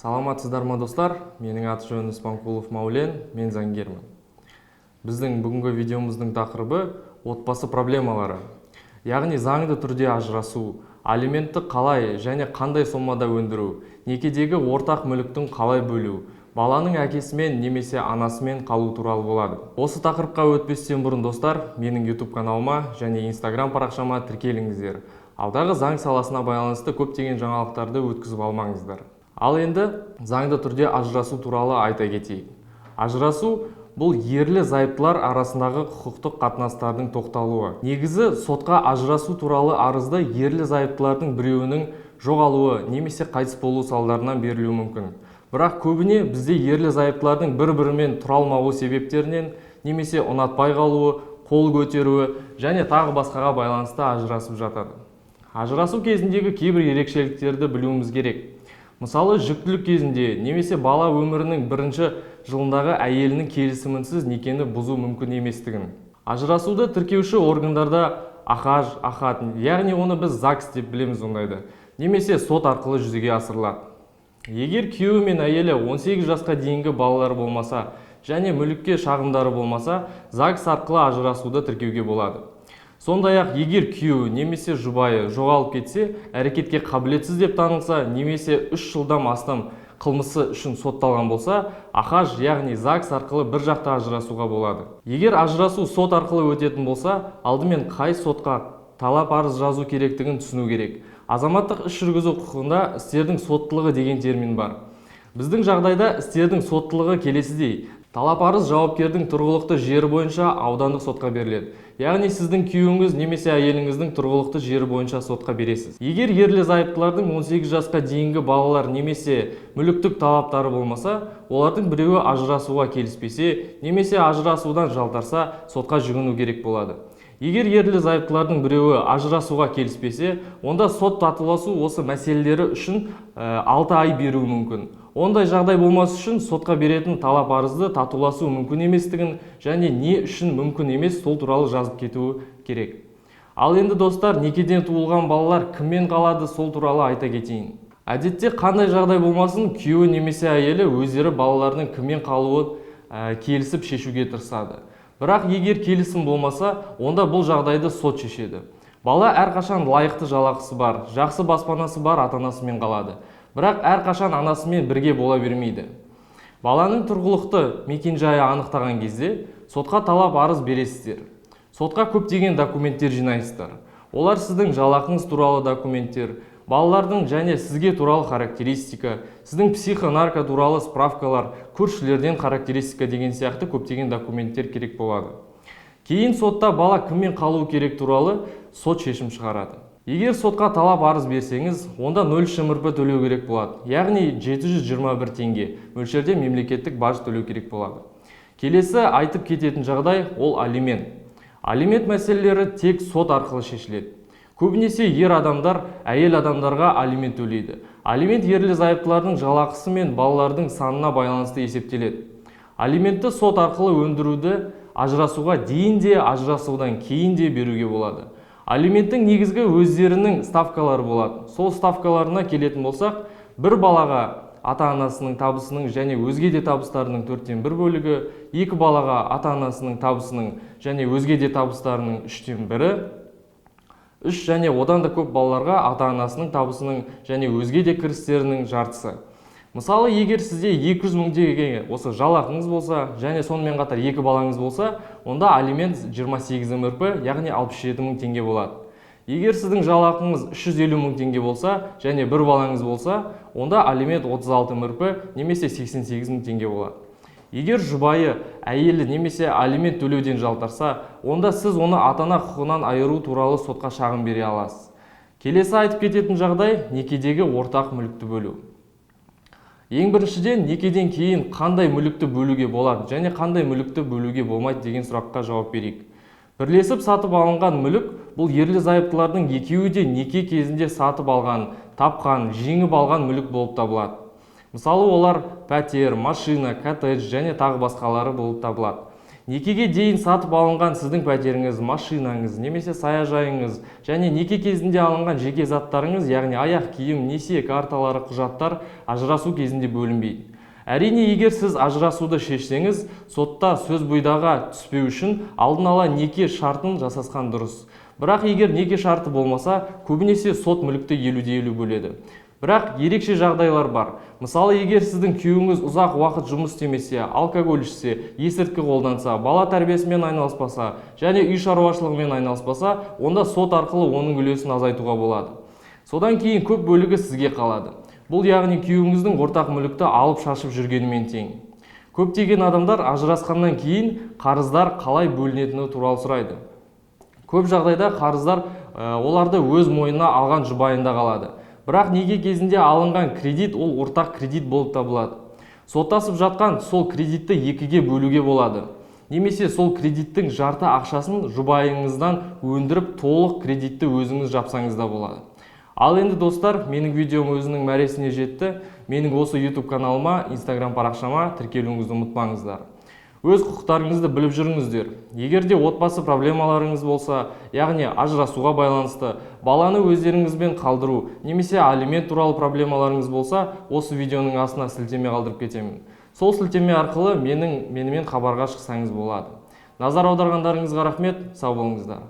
Саламатсыздар ма достар? Менің аты жөнім Испанқұлов Маулен, мен заңгермін. Біздің бүгінгі видеомыздың тақырыбы отбасы проблемалары. Яғни заңды түрде ажырасу, алиментті қалай және қандай сомада өндіру, некедегі ортақ мүліктің қалай бөлу, баланың әкесімен немесе анасымен қалу туралы болады. Осы тақырыпқа өтпестен бұрын достар, менің YouTube каналыма және Instagram парақшама тіркеліңіздер. Алдағы заң саласына байланысты көптеген жаңалықтарды өткізіп алмаңыздар. Ал енді заңды түрде ажырасу туралы айта кетейік. Ажырасу бұл ерлі зайыптылар арасындағы құқықтық қатынастардың тоқталуы. Негізі сотқа ажырасу туралы арызды ерлі зайыптылардың біреуінің жоғалуы немесе қайтыс болу салдарынан берілуі мүмкін. Бірақ көбіне бізде ерлі зайыптылардың бір-бірімен тұра алмауы себептерінен немесе ұнатпай қалуы, қол көтеруі және тағы басқаға байланысты ажырасып жатады. Ажырасу кезіндегі кейбір ерекшеліктерді білуіміз керек. Мысалы, жүктілік кезінде немесе бала өмірінің бірінші жылындағы әйелінің келісімінсіз некені бұзу мүмкін еместігін. Ажырасуды тіркеуші органдарда ахаж, ахат, яғни оны біз ЗАГС деп білеміз ондайды, немесе сот арқылы жүзеге асырылады. Егер күйеуі мен әйелі 18 жасқа дейінгі балалары болмаса және мүлікке шағымдары болмаса, ЗАГС арқылы ажырасуды тіркеуге болады. Сондай-ақ егер күйеуі немесе жұбайы жоғалып кетсе, әрекетке қабілетсіз деп танылса, немесе 3 жылдан астам қылмысы үшін сотталған болса, ахаж, яғни ЗАГС арқылы бір жақты ажырасуға болады. Егер ажырасу сот арқылы өтетін болса, алдымен қай сотқа талап арыз жазу керектігін түсіну керек. Азаматтық іс жүргізу құқығында істердің соттылығы деген термин бар. Біздің жағдайда істердің соттылығы келесідей: талап арыз жауапкердің тұрғылықты жері бойынша аудандық сотқа беріледі. Яғни сіздің күйеуіңіз немесе әйеліңіздің тұрғылықты жері бойынша сотқа бересіз. Егер ерлі зайыптылардың 18 жасқа дейінгі балалар немесе мүліктік талаптары болмаса, олардың біреуі ажырасуға келіспесе немесе ажырасудан жалтарса, сотқа жүгіну керек болады. Егер ерлі зайыптылардың біреуі ажырасуға келіспесе, онда сот татуласу осы мәселелері үшін 6 ай беруі мүмкін. Ондай жағдай болмас үшін сотқа беретін талап арызды татуласу мүмкін еместігін және не үшін мүмкін емес сол туралы жазып кетуі керек. Ал енді достар, некеден туылған балалар кіммен қалады, сол туралы айта кетейін. Әдетте қандай жағдай болмасын, күйеуі немесе әйелі өздері балалардың кіммен қалуы келісіп шешуге тырысады. Бірақ егер келісім болмаса, онда бұл жағдайды сот шешеді. Бала әрқашан лайықты жалақысы бар, жақсы баспанасы бар ата-анасымен қалады. Бірақ әрқашан анасымен бірге бола бермейді. Баланың тұрғылықты мекенжайы анықтаған кезде сотқа талап арыз бересіздер. Сотқа көптеген документтер жинайсыздар. Олар сіздің жалақыңыз туралы документтер, балалардың және сізге туралы характеристика, сіздің психонарко туралы справкалар, көршілерден характеристика деген сияқты көптеген документтер керек болады. Кейін сотта бала кіммен қалу керек туралы сот шешім шығарады. Егер сотқа талап арыз берсеңіз, онда 0 ШМРП төлеу керек болады. Яғни 721 теңге мөлшерде мемлекеттік баж төлеу керек болады. Келесі айтып кететін жағдай ол алимент. Алимент мәселелері тек сот арқылы шешіледі. Көбінесе ер адамдар әйел адамдарға алимент төлейді. Алимент ерлі зайыптылардың жалақысы мен балалардың санына байланысты есептеледі. Алиментті сот арқылы өндіруді ажырасуға дейін де, ажырасудан кейін де беруге болады. Алименттің негізгі өздерінің ставкалары болады. Сол ставкаларына келетін болсақ, бір балаға ата-анасының табысының және өзге де табыстарының 4-тен 1 бөлігі, 2 балаға ата-анасының табысының және өзге де табыстарының 3-тен 1-і, 3 және одан да көп балаларға ата-анасының табысының және өзге де кірістерінің жартысы. Мысалы, егер сізде 200 мың теңге осы жалақыңыз болса және сонымен қатар 2 балаңыз болса, онда алимент 28 МРП, яғни 67 мың теңге болады. Егер сіздің жалақыңыз 350 мың теңге болса және 1 балаңыз болса, онда алимент 36 МРП немесе 88 мың теңге болады. Егер жұбайы, әйелі немесе алимент төлеуден жалтарса, онда сіз оны ата-ана құқығынан айыру туралы сотқа шағым бере аласыз. Келесі айтып кететін жағдай некедегі ортақ мүлікті бөлу. Ең біріншіден, некеден кейін қандай мүлікті бөлуге болады және қандай мүлікті бөлуге болмайды деген сұраққа жауап берейік. Бірлесіп сатып алынған мүлік бұл ерлі зайыптылардың екеуі де неке кезінде сатып алған, тапқан, жеңіп алған мүлік болып табылады. Мысалы, олар пәтер, машина, коттедж және тағы басқалары болып табылады. некеге дейін сатып алынған сіздің пәтеріңіз, машинаңыз, немесе саяжайыңыз және неке кезінде алынған жеке заттарыңыз, яғни аяқ киім, несие карталары, құжаттар ажырасу кезінде бөлінбейді. Әрине, егер сіз ажырасуды шешсеңіз, сотта сөз бұйдаға түспеу үшін алдын ала неке шартын жасасқан дұрыс. Бірақ егер неке шарты болмаса, көбінесе сот мүлікті 50-50 бөледі. Бірақ ерекше жағдайлар бар. Мысалы, егер сіздің күйеуіңіз ұзақ уақыт жұмыс істемесе, алкоголь ішсе, есірткі қолданса, бала тәрбиесімен айналыспаса және үй шаруашылығымен айналыспаса, онда сот арқылы оның үлесін азайтуға болады. Содан кейін көп бөлігі сізге қалады. Бұл яғни күйеуіңіздің ортақ мүлікті алып шашып жүргенімен тең. Көптеген адамдар ажырасқаннан кейін қарыздар қалай бөлінетіні туралы сұрайды. Көп жағдайда қарыздар оларды өз мойнына алған жұбайында қалады. Бірақ неке кезінде алынған кредит ол ортақ кредит болып табылады. Соттасып жатқан сол кредитті екіге бөлуге болады. Немесе сол кредиттің жарты ақшасын жұбайыңыздан өндіріп толық кредитті өзіңіз жапсаңыз да болады. Ал енді достар, менің видеом өзінің мәресіне жетті. Менің осы YouTube каналыма, Instagram парақшама тіркелуіңізді ұмытпаңыздар. Өз құқықтарыңызды біліп жүріңіздер. Егер де отбасы проблемаларыңыз болса, яғни ажырасуға байланысты, баланы өздеріңізбен қалдыру, немесе алимент туралы проблемаларыңыз болса, осы видеоның астына сілтеме қалдырып кетемін. Сол сілтеме арқылы менімен хабарға шықсаңыз болады. Назар аударғандарыңызға рахмет, сау болыңыздар.